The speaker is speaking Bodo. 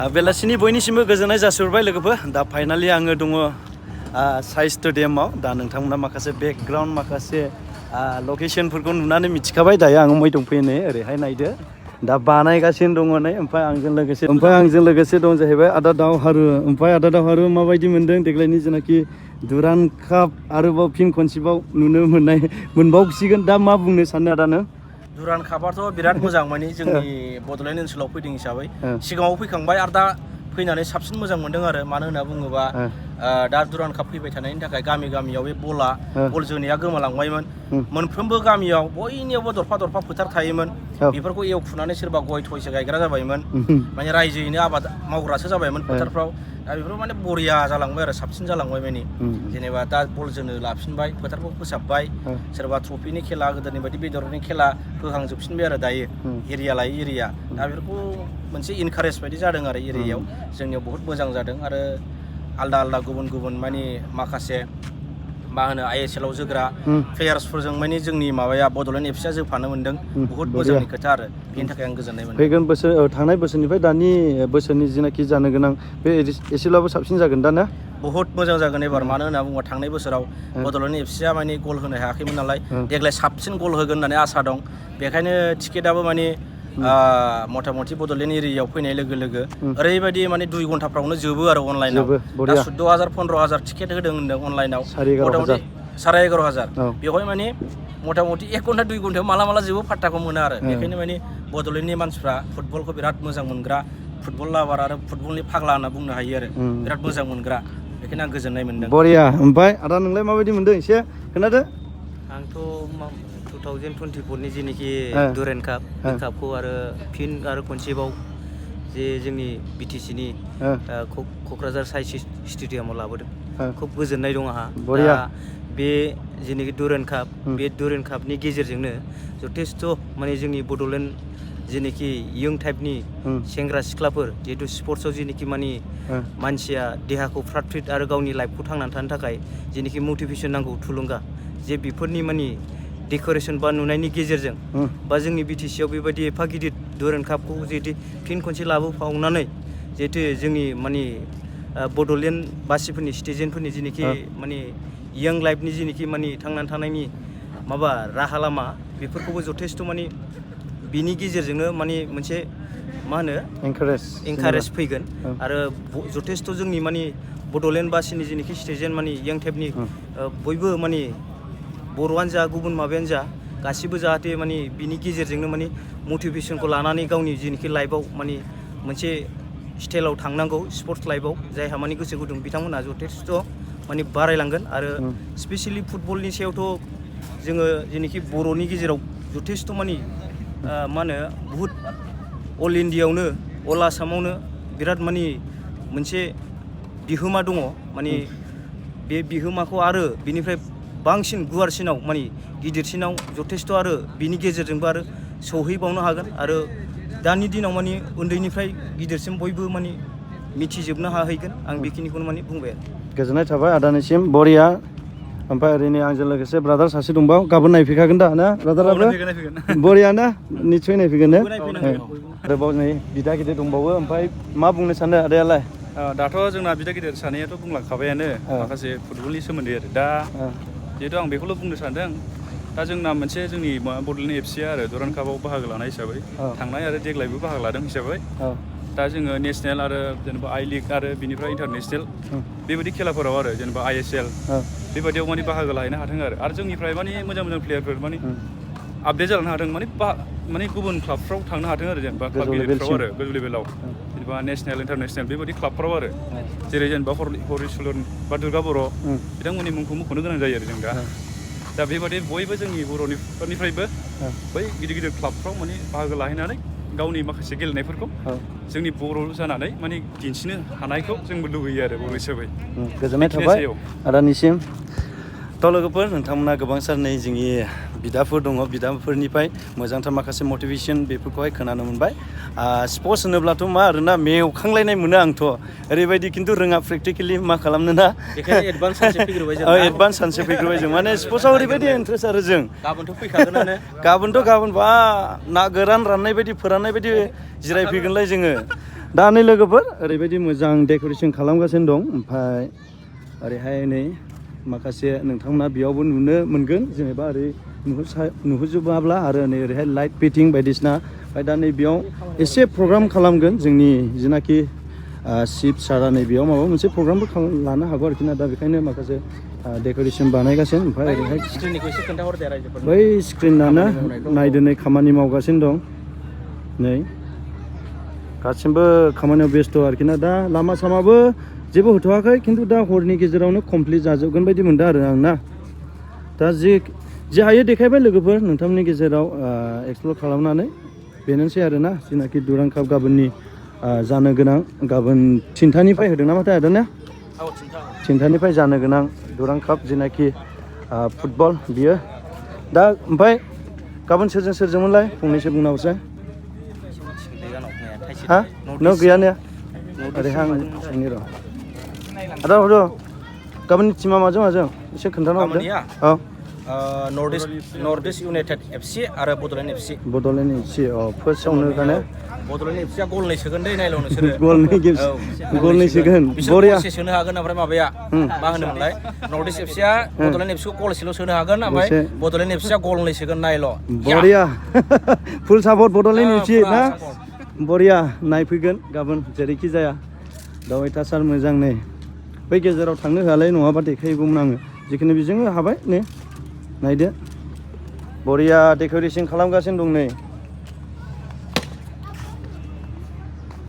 बेलासिनि बयनिसिमबो गोजोननाय जासिहरबाय लोगोफोर दा फाइनालि आङो दङ साइ स्टेडियामाव दा नोंथांमोना माखासे बेकग्राउन्ड माखासे लकेसनफोरखौ नुनानै मिथिखाबाय दायो आं मै दंफैयो नै ओरैहाय नायदो दा बानायगासिनो दङ नै ओमफ्राय आंजों लोगोसे दं जाहैबाय आदा दावहारु ओमफ्राय आदा दावहारु माबायदि मोनदों देग्लायनि जेनाखि दुरान्ड काप आरोबाव फिन खनसेबाव नुनो मोनबावसिगोन दा मा बुंनो सानो आदा नों दुरान्ड कापआथ' बिराद मोजां माने जोंनि बड'लेण्ड ओनसोलाव फैदों हिसाबै सिगाङाव फैखांबाय आरो दा फैनानै साबसिन मोजां मोनदों आरो मानो होनना बुङोबा दा दुरान्ड काप फैबाय थानायनि थाखाय गामियाव बे बल जोनाया गोमालांबायमोन मोनफ्रोमबो गामियाव बयनियावबो दरफा दरफा फोथार थायोमोन बेफोरखौ एवखुनानै सोरबा गय थयसो गायग्रा जाबायमोन माने रायजोयैनो आबाद मावग्रासो जाबायमोन फोथारफ्राव दा बेफोर माने बरिया जालांबाय आरो साबसिन जालांबाय माने जेनेबा दा बल जोनो लाफिनबाय फोथारखौ फोसाबबाय सोरबा ट्रफिनि खेला गोदोनि बायदि बेदरनि खेला होहांजोबफिनबाय आरो दायो एरिया लायै एरिया दा बेफोरखौ मोनसे इनकारेज बायदि जादों आरो एरियायाव जोंनियाव बहुत मोजां जादों आरो आलदा गुबुन माने माखासे मा होनो ISL आव जोग्रा प्लेयार्सफोरजों माने जोंनि माबाया बड'लेण्ड एफसिया जोफानो मोनदों बहुत मोजांनि खोथा आरो बेनि थाखाय आं गोजोननाय मोनदों फैगोन बोसोर थांनाय बोसोरनिफ्राय दानि बोसोरनि जेनाखि जानो गोनां बे एसेब्लाबो साबसिन जागोन दा ना बहुत मोजां जागोन एबार मानो होनना बुङोबा थांनाय बोसोराव बड'लेण्ड एफसिया माने गल होनो हायाखैमोन नालाय देग्लाय साबसिन गल होगोन होननानै आसा दं बेखायनो टिकेटआबो माने मथा मथि बड'लेण्ड एरियायाव फैनाय लोगो लोगो ओरैबायदि माने 2 घन्टाफ्रावनो जोबो आरो अनलाइनाव दा 14,000 15,000 टिकेट होदों होनदों अनलाइनाव मथा मथि 11,500 बेवहाय माने मथा मथि 1 घन्टा 2 घन्टायाव माला जोबो फाट्टाखौ मोनो आरो बेखायनो माने बड'लेण्डनि मानसिफ्रा फुटबलखौ बिराद मोजां मोनग्रा फुटबल लाभार आरो फुटबलनि फाग्ला होनना बुंनो हायो आरो बिराद मोजां मोनग्रा बेखायनो आं गोजोननाय मोनदों बरिया ओमफ्राय आदा नोंलाय माबायदि मोनदों एसे खोनादो आंथ' 2024 नि जेनोखि दुरान्ड काप बे कापखौ आरो फिन आरो खनसेबाव जे जोंनि BTC नि क'क्राझार साइ स्टेडियामाव लाबोदों खुब गोजोननाय दं आंहा दा बे जेनोखि दुरान्ड काप बे दुरान्ड कापनि गेजेरजोंनो जथेस्थ' माने जोंनि बड'लेण्ड जेनोखि इयं टाइपनि सेंग्रा सिख्लाफोर जिहेतु स्पर्ट्सआव जेनोखि माने मानसिया देहाखौ फ्रात फ्रिट आरो गावनि लाइफखौ थांनानै थानो थाखाय जेनोखि मटिभेसन नांगौ थुलुंगा जे बेफोरनि माने डेक'रेसन बा नुनायनि गेजेरजों बा जोंनि BTC आव बेबायदि एफा गिदिर दुरान्ड कापखौ जिहेतु फिन खनसे लाबोबावनानै जिहेतु जोंनि माने बड'लेण्ड बासिफोरनि सिटिजेनफोरनि जेनोखि माने इयं लाइफनि जेनोखि माने थांनानै थानायनि माबा राहा लामा बेफोरखौबो जथेस्थ' माने बिनि गेजेरजोंनो माने मोनसे मा होनो एंकारेज फैगोन आरो जथेस्थ' जोंनि माने बड'लेण्ड बासिनि जेनोखि सिटिजेन माने इयं टाइपनि बयबो माने बर'आनो जा गुबुन माबायानो जा गासिबो जाहाथे माने बिनि गेजेरजोंनो माने मटिभेसनखौ लानानै गावनि जेनोखि लाइफआव माने मोनसे स्टाइलाव थांनांगौ स्पर्ट्स लाइफआव जायहा माने गोसो गुदुं बिथांमोनहा जथेस्थ' माने बारायलांगोन आरो स्पेसियेलि फुटबलनि सायावथ' जोङो जेनोखि बर'नि गेजेराव जथेस्थ' माने मा होनो बुहुद अल इण्डियायावनो अल आसामावनो बिराद माने मोनसे बिहोमा दङ माने बे बिहोमाखौ आरो बिनिफ्राय बांसिन गुवारसिनाव माने गिदिरसिनाव जथेस्थ' आरो बिनि गेजेरजोंबो आरो सौहैबावनो हागोन आरो दानि दिनाव माने उन्दैनिफ्राय गिदिरसिम बयबो माने मिथिजोबनो हाहैगोन आं बेखिनिखौनो माने बुंबाय आरो गोजोननाय थाबाय आदानिसिम बरिया ओमफ्राय ओरैनो आंजों लोगोसे ब्रादार सासे दंबाव गाबोन नायफैखागोन दा ना ब्रादाराबो बरिया ना निस्सय नायफैगोन ना आरोबाव नै बिदा गिदिर दंबावो ओमफ्राय मा बुंनो सानो आदायालाय दाथ' जोंना बिदा गिदिर सानैयाथ' बुंलांखाबायानो माखासे फुटबलनि सोमोन्दै आरो दा जिहेतु आं बेखौल' बुंनो सानदों दा जोंना मोनसे जोंनि बड'लेण्ड एफसिया आरो दुरान्ड कापआव बाहागो लानाय हिसाबै थांनाय आरो देग्लायबो बाहागो लादों हिसाबै दा जोङो नेसनेल आरो जेनेबा I लिग आरो बिनिफ्राय इन्टारनेसनेल बेबायदि खेलाफोराव आरो जेनेबा ISL बेबायदियाव माने बाहागो लाहैनो हाथों आरो जोंनिफ्राय माने मोजां प्लेयारफोर माने आपडेट जालांनो हाथों माने गुबुन क्लाबफ्राव थांनो हाथों आरो जेनेबा क्लाब गिदिरफ्राव आरो गोजौ लेभेलाव जेनेबा नेसनेल इन्टारनेसनेल बेबायदि क्लाबफ्राव आरो जेरै जेनेबा हरिचरन बा दुर्गा बर' बिथांमोननि मुंखौ मख'नो गोनां जायो आरो जों दा बेबायदि बयबो जोंनि बर'निफ्रायबो बै गिदिर क्लाबफ्राव माने बाहागो लाहैनानै गावनि माखासे गेलेनायफोरखौ जोंनि बर' जानानै माने दिन्थिनो हानायखौ जोंबो लुबैयो आरो बर' हिसाबै गोजोननाय थाबाय आदानिसिम थ' लोगोफोर नोंथांमोना गोबांथार नै जोंनि बिदाफोर दङ बिदाफोरनिफ्राय मोजांथार माखासे मटिभेसन बेफोरखौहाय खोनानो मोनबाय स्पर्ट्स होनोब्लाथ' मा आरोना मेवखांलायनाय मोनो आंथ' ओरैबायदि खिन्थु रोङा प्रेक्टिकेलि मा खालामनो ना बेखायनो एडभान्स सानसे फैग्रोबाय जों माने स्पर्ट्सआव ओरैबायदि इन्ट्रेस्ट आरो जों गाबोनथ' फैखागोनानो गाबोन बा ना गोरान राननाय बायदि फोराननाय बायदि जिरायफैगोनलाय जोङो दा नै लोगोफोर ओरैबायदि मोजां डेक'रेसन खालामगासिनो दं ओमफ्राय ओरैहाय नै माखासे नोंथांमोना बेयावबो नुनो मोनगोन जेनेबा ओरै नुहुरजोबाब्ला आरो नै ओरैहाय लाइट फिटिं बायदिसिना ओमफ्राय दा नै बेयाव एसे प्रग्राम खालामगोन जोंनि जेनाखि चिफ सारा नै बेयाव माबा मोनसे प्रग्रामबो लानो हागौ आरोखि ना दा बेखायनो माखासे डेक'रेसन बानायगासिनो ओमफ्राय ओरैहाय स्क्रिननिखौ एसे खोन्थाहरदे रायजोफोरनो बै स्क्रिनानो नायदोनै खामानि मावगासिनो दं नै गासिबो खामानियाव बेस्थ' आरोखि ना दा लामा सामाबो जेबो होथ'वाखै खिन्थु दा हरनि गेजेरावनो कमप्लिट जाजोबगोन बायदि मोनदों आरो आं ना दा जे हायो देखायबाय लोगोफोर नोंथांमोननि गेजेराव एक्सप्लर खालामनानै बेनोसै आरोना जेनाखि दुरां काप गाबोननि जानो गोनां गाबोन 3थानिफ्राय होदों नामाथाय आदा ना 3थानिफ्राय जानो गोनां दुरां काप जेनाखि फुटबल बियो दा ओमफ्राय गाबोन सोरजोंमोनलाय फंनैसो बुंना हरसाय हा नों गैया ने ओरैहाय आं सोंनि र' आदा हर गाबोननि टिमा माजों एसे खोन्थाना हरदो औ नर्थ इस्ट इउनाइटेड एफसि आरो बड'लेण्ड एफसि एफसि फार्स्टआवनो गाने बड'लेण्ड एफसिया गलनै सोगोन दै नायल' नोंसोरो गलनै सोगोन बरिया गलसे सोनो हागोन ओमफ्राय माबाया मा होनोमोनलाय नर्थ इस्ट एफसिया बड'लेण्ड एफसिखौ गलसेल' सोनो हागोन ओमफ्य बड'लेण्ड एफसिया गलनै सोगोन नायल' बरिया फुल सापर्ट बड'लेण्ड एफसि ना बरिया नायफैगोन गाबोन जेरैखि जाया दा अयथासार मोजां नै बै गेजेराव थांनो होआलाय नङाबा देखायगौमोन आङो जिखुनु बेजोंनो हाबाय नै नायदो बरिया डेक'रेसन खालामगासिनो दं नै